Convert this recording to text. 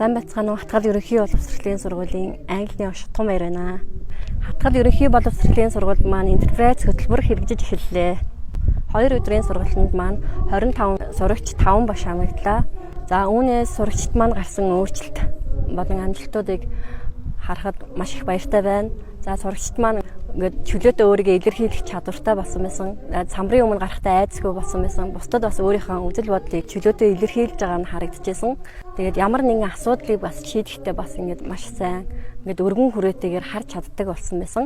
Сайн байцгаана уу. Хатгал ерөнхий боловсролын сургуулийн английн шатган баяр байна. Хатгал ерөнхий боловсролын сургуульд маань интерпрайз хөтөлбөр хэрэгжиж эхэллээ. 2 өдрийн сургалтанд маань 25 сурагч 5 багш хамагдлаа. За үүнээс сурагчид маань гарсан өөрчлөлт болон амжилтуудыг харахад маш их баяртай байна. За сурагчид маань ингээд чөлөөтэй өөрийгөө илэрхийлэх чадвартай болсон байсан. Самбарын өмнө гарахтаа айцгүй болсон байсан. Бусдад бас өөрийнхөө үзэл бодлыг чөлөөтэй илэрхийлж байгаа нь харагдчихсэн. Тэгээд ямар нэгэн асуудлыг бас шийдэхдээ бас ингээд маш сайн ингээд өргөн хүрээтэйгээр харж чаддаг болсон байсан.